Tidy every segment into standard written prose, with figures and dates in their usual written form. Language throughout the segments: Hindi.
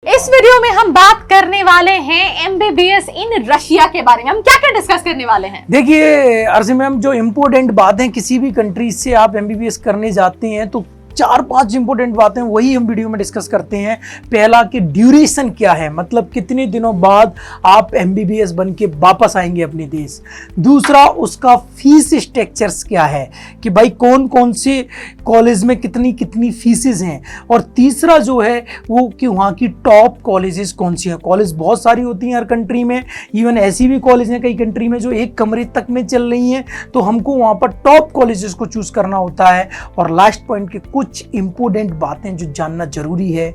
इस वीडियो में हम बात करने वाले हैं एमबीबीएस इन रशिया के बारे में। हम क्या क्या डिस्कस करने वाले हैं? देखिए अर्जी मैम, जो इम्पोर्टेंट बात है, किसी भी कंट्री से आप एमबीबीएस करने जाते हैं तो 4-5 इंपॉर्टेंट बातें वही हम वीडियो में डिस्कस करते हैं। पहला कि ड्यूरेशन क्या है, मतलब कितने दिनों बाद आप एमबीबीएस बन के वापस आएंगे अपने देश। दूसरा, उसका फीस स्ट्रक्चर्स क्या है कि भाई कौन कौन से कॉलेज में कितनी कितनी फीसेस हैं। और तीसरा जो है वो कि वहाँ की टॉप कॉलेजेस कौन सी हैं। कॉलेज बहुत सारी होती हैं हर कंट्री में, इवन ऐसी भी कॉलेज हैं कई कंट्री में जो एक कमरे तक में चल रही हैं, तो हमको वहाँ पर टॉप कॉलेजेस को चूज़ करना होता है। और लास्ट पॉइंट के कुछ इंपॉर्टेंट बातें जो जानना जरूरी है,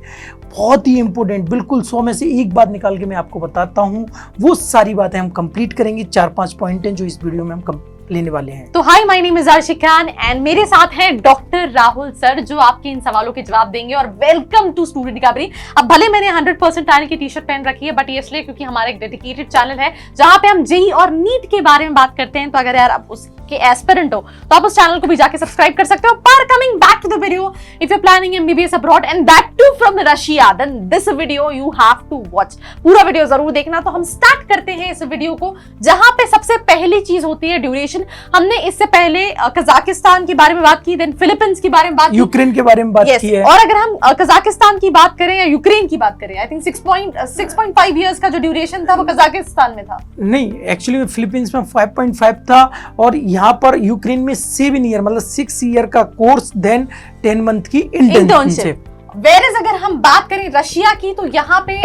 बहुत ही इंपॉर्टेंट, बिल्कुल 100 में से एक बात निकाल के मैं आपको बताता हूं, वो सारी बातें हम कंप्लीट करेंगे। 4-5 पॉइंट हैं जो इस वीडियो में हम लेने वाले हैं। तो hi, my name is Arshi Khan and मेरे साथ हैं डॉक्टर राहुल सर, जो आपके इन सवालों के जवाब देंगे। और वेलकम टू स्टूडेंट रिकवरी। अब भले मैंने 100% टाइल की टी शर्ट पहन रखी है, बट ये इसलिए क्योंकि हमारा एक डेडिकेटेड चैनल है जहां पे हम जेईई और नीट के बारे में बात करते हैं। तो अगर यार आप उसके एस्पिरेंट हो तो आप उस चैनल को भी जाके सब्सक्राइब कर सकते हो। पर coming back to the video, if you are planning MBBS abroad and that too from Russia, then this video you have to watch. पूरा वीडियो जरूर देखना। तो हम स्टार्ट करते हैं इस वीडियो को, जहां पे सबसे पहली चीज होती है ड्यूरेशन। हमने इससे पहले कजाकिस्तान के बारे में बात की, देन फिलीपींस के बारे में बात की, यूक्रेन के बारे में बात की है। और अगर हम कजाकिस्तान की बात करें या यूक्रेन की बात करें, आई थिंक 6.5 इयर्स का जो ड्यूरेशन था वो कजाकिस्तान में था। नहीं, एक्चुअली में फिलीपींस में 5.5 था और यहाँ पर यूक्रेन में 7 ईयर, मतलब 6 ईयर का कोर्स, देन 10 मंथ की इंटर्नशिप। वेरएज अगर हम बात करें रशिया की, तो यहाँ पे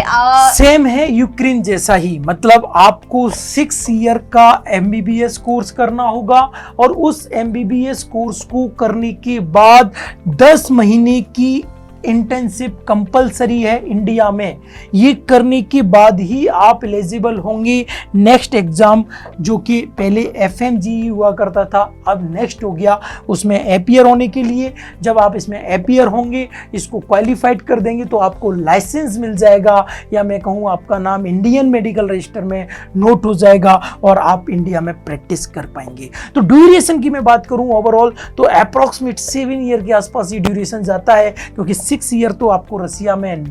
सेम है, यूक्रेन जैसा ही, मतलब आपको 6 ईयर का एमबीबीएस कोर्स करना होगा और उस एमबीबीएस कोर्स को करने के बाद 10 महीने की इंटर्नशिप कंपलसरी है इंडिया में। ये करने के बाद ही आप एलिजिबल होंगे नेक्स्ट एग्जाम, जो कि पहले एफएमजीई हुआ करता था, अब नेक्स्ट हो गया, उसमें एपियर होने के लिए। जब आप इसमें एपियर होंगे, इसको क्वालिफाइड कर देंगे, तो आपको लाइसेंस मिल जाएगा, या मैं कहूँ आपका नाम इंडियन मेडिकल रजिस्टर में नोट हो जाएगा और आप इंडिया में प्रैक्टिस कर पाएंगे। तो ड्यूरेशन की मैं बात करूँ ओवरऑल, तो अप्रॉक्सीमेट 7 ईयर के आसपास ये ड्यूरेशन जाता है, क्योंकि 6 ईयर तो आपको रशिया में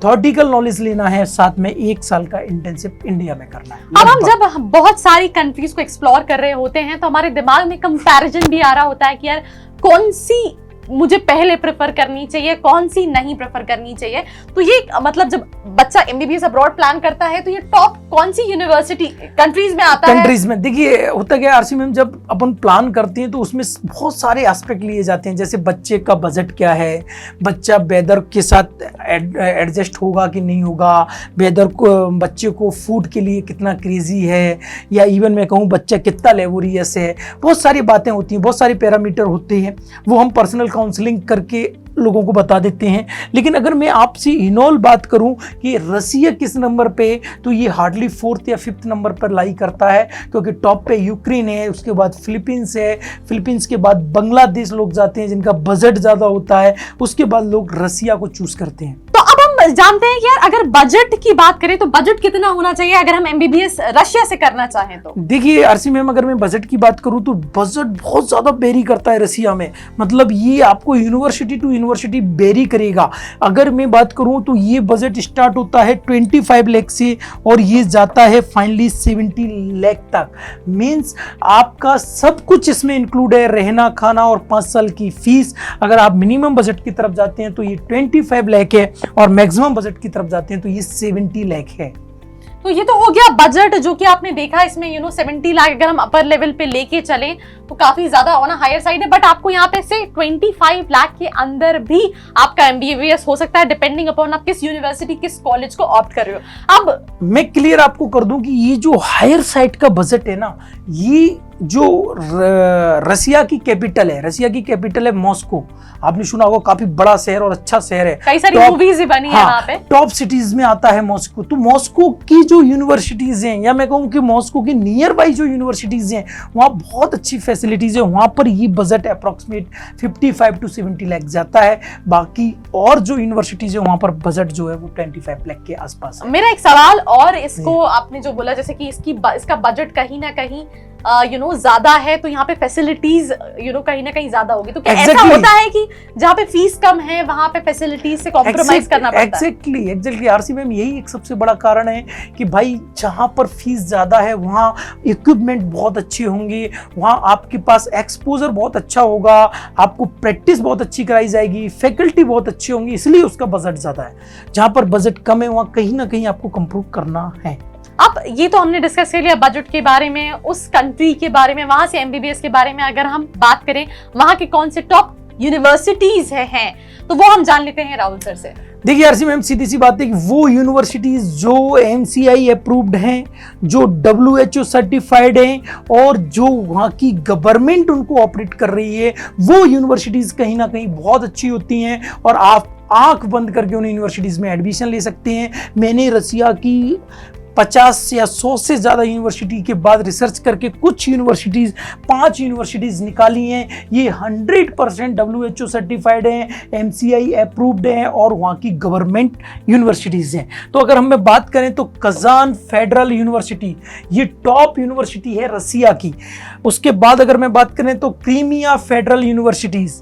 थ्योरेटिकल नॉलेज लेना है, साथ में 1 साल का इंटर्नशिप इंडिया में करना है। अब हम जब बहुत सारी कंट्रीज को एक्सप्लोर कर रहे होते हैं तो हमारे दिमाग में कंपैरिजन भी आ रहा होता है कि यार कौन सी मुझे पहले प्रेफर करनी चाहिए, कौन सी नहीं प्रेफर करनी चाहिए। तो ये मतलब जब बच्चा एमबीबीएस अब्रॉड प्लान करता है तो ये टॉप कौन सी यूनिवर्सिटी कंट्रीज में आता है? कंट्रीज में देखिए होता क्या है आरसी मैम, जब अपन प्लान करते हैं तो उसमें बहुत सारे एस्पेक्ट लिए जाते हैं, जैसे बच्चे का बजट क्या है, बच्चा वेदर के साथ एडजस्ट होगा कि नहीं होगा, वेदर को, बच्चे को फूड के लिए कितना क्रेजी है, या इवन मैं कहूँ बच्चा कितना लेबोरियस है। बहुत सारी बातें होती हैं, बहुत सारे पैरामीटर होते हैं, वो हम पर्सनल काउंसलिंग करके लोगों को बता देते हैं। लेकिन अगर मैं आपसे इनऑल बात करूं कि रशिया किस नंबर पे, तो ये हार्डली 4th या 5th नंबर पर लाई करता है, क्योंकि टॉप पे यूक्रेन है, उसके बाद फिलीपींस है, फिलीपींस के बाद बांग्लादेश लोग जाते हैं जिनका बजट ज़्यादा होता है, उसके बाद लोग रशिया को चूज करते हैं। तो अब हम जानते हैं कि यार अगर बजट की बात करें तो बजट कितना होना चाहिए अगर हम एमबीबीएस रशिया से करना चाहें तो? देखिए आरसी मैम, अगर मैं बजट की बात करूं तो बजट बहुत ज़्यादा वेरी करता है रशिया में, मतलब ये आपको यूनिवर्सिटी टू यूनिवर्सिटी वेरी करेगा। अगर मैं बात करूं तो ये बजट स्टार्ट होता है 25 लाख से और ये जाता है फाइनली 70 लाख तक। मीन्स आपका सब कुछ इसमें इंक्लूड है, रहना खाना और 5 साल की फीस। अगर आप मिनिमम बजट की तरफ जाते हैं तो ये 25 लाख है और मैक्सिमम बजट की तरफ जाते हैं तो ये 70 लाख है। तो ये तो हो गया बजट जो कि आपने देखा, इसमें 70 लाख अगर हम अपर लेवल पे लेके चलें तो काफी ज्यादा ऑन हायर साइड है। बट आपको यहाँ पे से 25 लाख के अंदर भी आपका एमबीबीएस हो सकता है, डिपेंडिंग अपॉन आप किस यूनिवर्सिटी किस कॉलेज को ऑप्ट कर रहे हो। अब मैं क्लियर आपको कर दूं कि ये जो हायर साइड का बजट है ना, ये जो रशिया की कैपिटल है, रशिया की कैपिटल है मॉस्को, आपने सुना होगा, काफी बड़ा शहर और अच्छा शहर है, कई सारी मूवीज भी बनी है वहाँ पे। टॉप सिटीज में आता है मॉस्को। तो मॉस्को की जो यूनिवर्सिटीज हैं, या मैं कहूँ कि मॉस्को के नियर बाई जो यूनिवर्सिटीज हैं, वहाँ बहुत अच्छी फैसिलिटीज है, वहाँ पर ये बजट अप्रॉक्सीमेट 55 to 70 लाख जाता है। बाकी और जो यूनिवर्सिटीज है वहाँ पर बजट जो है वो 25 लाख के आसपास है। मेरा एक सवाल और, इसको आपने जो बोला जैसे कि इसका बजट कहीं ना कहीं ज्यादा है तो यहाँ पे फैसिलिटीज कहीं ना कहीं ज्यादा होगी, तो क्या ऐसा Exactly. होता है कि जहाँ पे फीस कम है वहां पे फैसिलिटीज से कॉम्प्रोमाइज करना पड़ता है? एग्जैक्टली आरसी मैम, यही एक सबसे बड़ा कारण है कि भाई जहाँ पर फीस ज्यादा है वहाँ इक्विपमेंट बहुत अच्छे होंगे, वहाँ आपके पास एक्सपोजर बहुत अच्छा होगा, आपको प्रैक्टिस बहुत अच्छी कराई जाएगी, फैकल्टी बहुत अच्छे होंगे, इसलिए उसका बजट ज्यादा है। जहाँ पर बजट कम है वहाँ कहीं ना कहीं आपको कंप्रूव करना है। अब ये तो हमने डिस्कस कर लिया बजट के बारे में, उस कंट्री के बारे में, वहां से एमबीबीएस के बारे में अगर हम बात करें वहां के कौन से टॉप यूनिवर्सिटीज हैं तो वो हम जान लेते हैं राहुल सर से। देखिए आरसी मैम, सीधी सी बात है कि वो यूनिवर्सिटीज जो एमसीआई अप्रूव्ड हैं, जो WHO सर्टिफाइड हैं और जो वहाँ की गवर्नमेंट उनको ऑपरेट कर रही है, वो यूनिवर्सिटीज कहीं ना कहीं बहुत अच्छी होती हैं और आप आंख बंद करके उन यूनिवर्सिटीज में एडमिशन ले सकते हैं। मैंने रसिया की 50 या 100 से ज़्यादा यूनिवर्सिटी के बाद रिसर्च करके कुछ यूनिवर्सिटीज़ 5 यूनिवर्सिटीज़ निकाली हैं। ये 100% WHO सर्टिफाइड हैं, MCI अप्रूव्ड हैं और वहाँ की गवर्नमेंट यूनिवर्सिटीज़ हैं। तो अगर हम बात करें तो कजान फेडरल यूनिवर्सिटी ये टॉप यूनिवर्सिटी है रसिया की। उसके बाद अगर मैं बात करें तो क्रीमिया फेडरल यूनिवर्सिटीज़,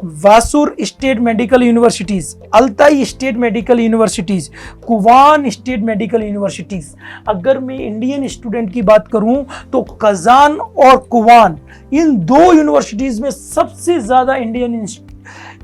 वासुर State Medical Universities, Altai State Medical Universities, Kuban State Medical Universities. अगर मैं इंडियन स्टूडेंट की बात करूं तो कजान और कुवान, इन 2 यूनिवर्सिटीज में सबसे ज्यादा इंडियन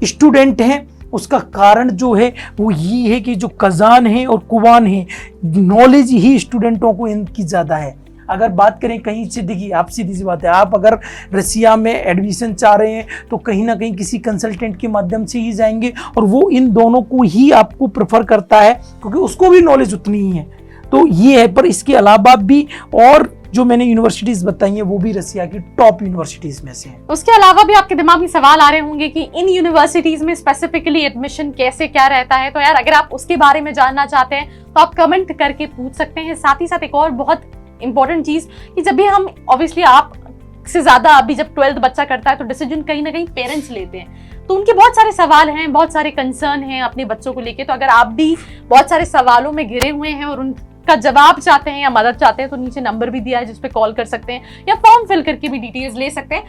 स्टूडेंट हैं। उसका कारण जो है वो ये है कि जो कजान है और कुवान है, नॉलेज ही स्टूडेंटों को इनकी ज्यादा है। अगर बात करें कहीं से, देखिए आप सीधी सी बात है, आप अगर रसिया में एडमिशन चाह रहे हैं तो कहीं ना कहीं किसी कंसल्टेंट के माध्यम से ही जाएंगे और वो इन दोनों को ही आपको प्रेफर करता है क्योंकि उसको भी नॉलेज उतनी ही है। तो ये है, पर इसके अलावा भी और जो मैंने यूनिवर्सिटीज बताई हैं वो भी रसिया की टॉप यूनिवर्सिटीज में से हैं। उसके अलावा भी आपके दिमाग में सवाल आ रहे होंगे कि इन यूनिवर्सिटीज में स्पेसिफिकली एडमिशन कैसे क्या रहता है, तो यार अगर आप उसके बारे में जानना चाहते हैं तो आप कमेंट करके पूछ सकते हैं। साथ ही साथ एक और बहुत इंपॉर्टेंट चीज कि जब भी हम ऑब्वियसली आप से ज्यादा अभी जब 12th बच्चा करता है तो डिसीजन कहीं ना कहीं पेरेंट्स लेते हैं, तो उनके बहुत सारे सवाल हैं, बहुत सारे कंसर्न हैं अपने बच्चों को लेके। तो अगर आप भी बहुत सारे सवालों में घिरे हुए हैं और उनका जवाब चाहते हैं या मदद चाहते हैं तो नीचे नंबर भी दिया है जिस पे कॉल कर सकते हैं या फॉर्म फिल करके भी डिटेल्स ले सकते हैं।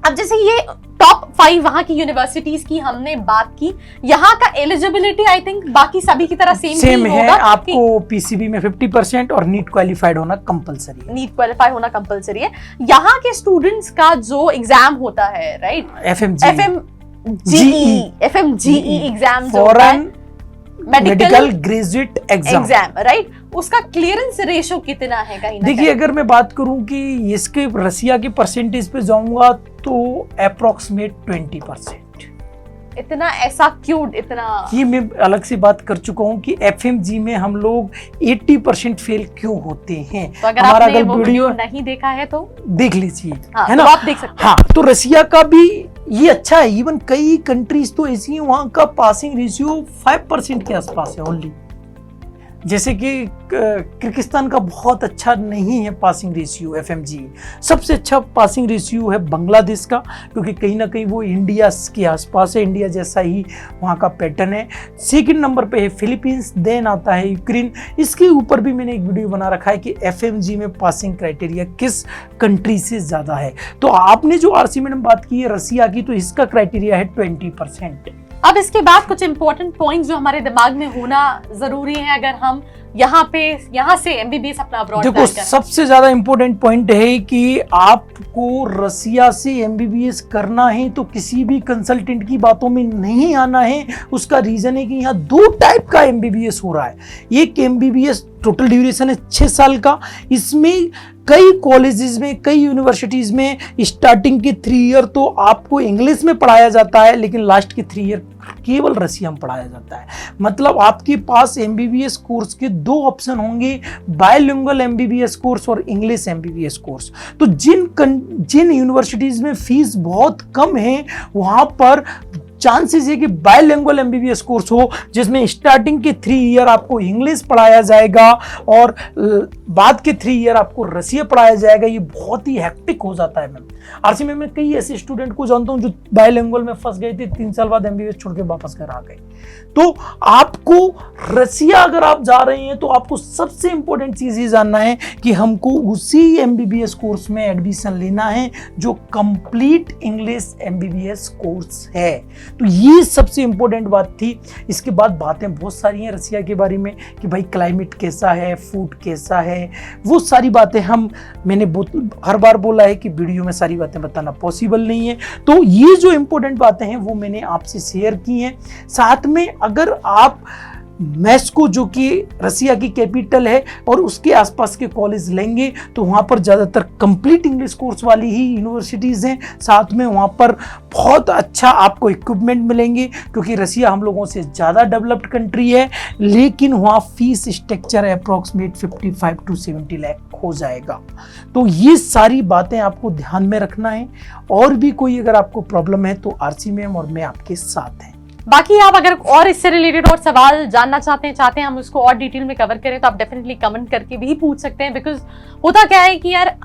अब जैसे ये टॉप 5 वहां की यूनिवर्सिटीज की हमने बात की, यहाँ का एलिजिबिलिटी आई थिंक बाकी सभी की तरह सेम है। आपको पीसीबी में 50% और नीट क्वालिफाइड होना कंपलसरी है। नीट क्वालिफाई होना कंपलसरी है। यहाँ के स्टूडेंट्स का जो एग्जाम होता है, right, FMGE exam foreign medical graduate exam, right, उसका क्लियरेंस रेशो कितना है? कहीं ना देखिए अगर मैं बात करूं कि इसके रसिया के परसेंटेज पे जाऊंगा तो अप्रोक्सीमेट 20%। इतना ऐसा क्यों? इतना ये मैं अलग से बात कर चुका हूँ कि FMG में हम लोग 80% फेल क्यों होते हैं। तो अगर आपने वो वीडियो नहीं देखा है तो देख लीजिए, हाँ, है ना, तो आप देख सकते हैं। हाँ, तो रसिया का भी ये अच्छा है। इवन कई कंट्रीज तो ऐसी हैं वहाँ का पासिंग रेशियो 5% के आसपास है ओनली। जैसे कि किर्गिस्तान का बहुत अच्छा नहीं है पासिंग रेशियो FMG। सबसे अच्छा पासिंग रेशियो है बांग्लादेश का, क्योंकि कहीं ना कहीं वो इंडिया के आसपास है, इंडिया जैसा ही वहाँ का पैटर्न है। सेकंड नंबर पे है फिलीपींस, देन आता है यूक्रेन। इसके ऊपर भी मैंने एक वीडियो बना रखा है कि FMG में पासिंग क्राइटेरिया किस कंट्री से ज़्यादा है। तो आपने जो आरसी मैडम बात की है रसिया की, तो इसका क्राइटेरिया है 20%। अब इसके बाद कुछ इंपॉर्टेंट पॉइंट्स जो हमारे दिमाग में होना जरूरी है अगर हम यहाँ से MBBS अपना अब्रॉड। देखो सबसे ज्यादा इंपॉर्टेंट पॉइंट है कि आपको रसिया से MBBS करना है तो किसी भी कंसल्टेंट की बातों में नहीं आना है। उसका रीजन है कि यहाँ 2 टाइप का MBBS हो रहा है। एक MBBS टोटल ड्यूरेशन है 6 साल का। इसमें कई कॉलेजेस में, कई यूनिवर्सिटीज में स्टार्टिंग के 3 ईयर तो आपको इंग्लिश में पढ़ाया जाता है, लेकिन लास्ट के 3 ईयर केवल रसिया में पढ़ाया जाता है। मतलब आपके पास MBBS कोर्स के 2 ऑप्शन होंगे, बायलिंगुअल MBBS कोर्स और इंग्लिश MBBS कोर्स। तो जिन यूनिवर्सिटीज में फीस बहुत कम है वहां पर चांसेस है कि बायलिंगुअल एमबीबीएस कोर्स हो, जिसमें स्टार्टिंग के 3 ईयर आपको इंग्लिश पढ़ाया जाएगा और बाद के 3 ईयर आपको रसिया पढ़ाया जाएगा। ये बहुत ही हेक्टिक हो जाता है मैम। आरसी में मैं कई ऐसे स्टूडेंट को जानता हूं जो बायलिंगुअल में फंस गए थे, 3 साल बाद एमबीबीएस छोड़ के वापस घर आ गए। तो आपको रसिया अगर आप जा रहे हैं तो आपको सबसे इंपॉर्टेंट चीज ये जानना है कि हमको उसी एमबीबीएस कोर्स में एडमिशन लेना है जो कंप्लीट इंग्लिश एमबीबीएस कोर्स है। तो ये सबसे इंपॉर्टेंट बात थी। इसके बाद बातें बहुत सारी हैं रसिया के बारे में कि भाई क्लाइमेट कैसा है, फूड कैसा है, वो सारी बातें मैंने हर बार बोला है कि वीडियो में सारी बातें बताना पॉसिबल नहीं है। तो ये जो इंपॉर्टेंट बातें हैं वो मैंने आपसे शेयर की हैं। साथ में अगर आप मॉस्को जो कि रसिया की कैपिटल है और उसके आसपास के कॉलेज लेंगे तो वहाँ पर ज़्यादातर कंप्लीट इंग्लिश कोर्स वाली ही यूनिवर्सिटीज़ हैं। साथ में वहाँ पर बहुत अच्छा आपको इक्विपमेंट मिलेंगे क्योंकि रसिया हम लोगों से ज़्यादा डेवलप्ड कंट्री है, लेकिन वहाँ fees structure approximate 55 to 70 lakh हो जाएगा। तो ये सारी बातें आपको ध्यान में रखना है। और भी कोई अगर आपको प्रॉब्लम है तो आरसी मैम और मैं आपके साथ हैं। बाकी आप अगर और इससे रिलेटेड और सवाल जानना चाहते हैं हम उसको और डिटेल में कवर करें तो आप डेफिनेटली कमेंट करके भी पूछ सकते हैं। बिकॉज होता क्या है कि यार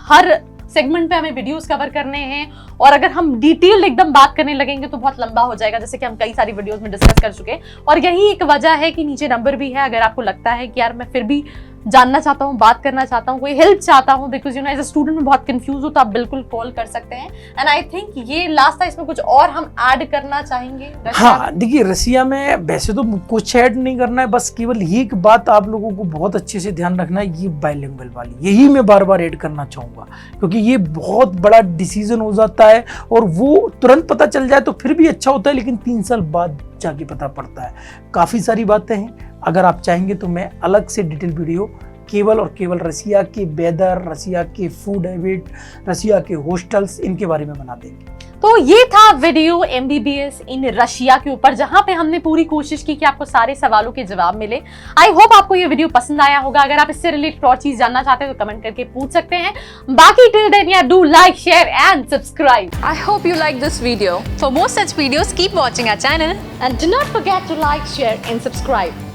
हर सेगमेंट पे हमें वीडियोस कवर करने हैं और अगर हम डिटेल एकदम बात करने लगेंगे तो बहुत लंबा हो जाएगा, जैसे कि हम कई सारी वीडियोस में डिस्कस कर चुके हैं। और यही एक वजह है कि नीचे नंबर भी है, अगर आपको लगता है कि यार मैं फिर भी जानना चाहता हूँ, बात करना चाहता हूँ, कोई हेल्प चाहता हूँ, बिकॉज एज अ स्टूडेंट में बहुत कंफ्यूज हो तो आप बिल्कुल कॉल कर सकते हैं। एंड आई थिंक ये लास्ट था, इसमें कुछ और हम ऐड करना चाहेंगे? हाँ देखिए, रसिया में वैसे तो कुछ ऐड नहीं करना है, बस केवल एक बात आप लोगों को बहुत अच्छे से ध्यान रखना है, ये बायलिंगुअल वाली, यही मैं बार बार ऐड करना चाहूँगा क्योंकि ये बहुत बड़ा डिसीजन हो जाता है और वो तुरंत पता चल जाए तो फिर भी अच्छा होता है, लेकिन 3 साल बाद जाके पता पड़ता है। काफ़ी सारी बातें हैं, अगर आप चाहेंगे तो मैं अलग से डिटेल वीडियो केवल और केवल रसिया के वेदर, रसिया के फूड हैबिट, रसिया के हॉस्टल्स, इनके बारे में बना देंगे। तो ये था वीडियो एमबीबीएस इन रशिया के ऊपर, जहां पे हमने पूरी कोशिश की कि आपको सारे सवालों के जवाब मिले। आई होप आपको ये वीडियो पसंद आया होगा। अगर आप इससे रिलेटेड और चीज जानना चाहते हैं तो कमेंट करके पूछ सकते हैं। बाकी टिल देन या do like, share and subscribe. I hope you like this video. For more such videos, keep watching our channel. And do not forget to like, share and subscribe.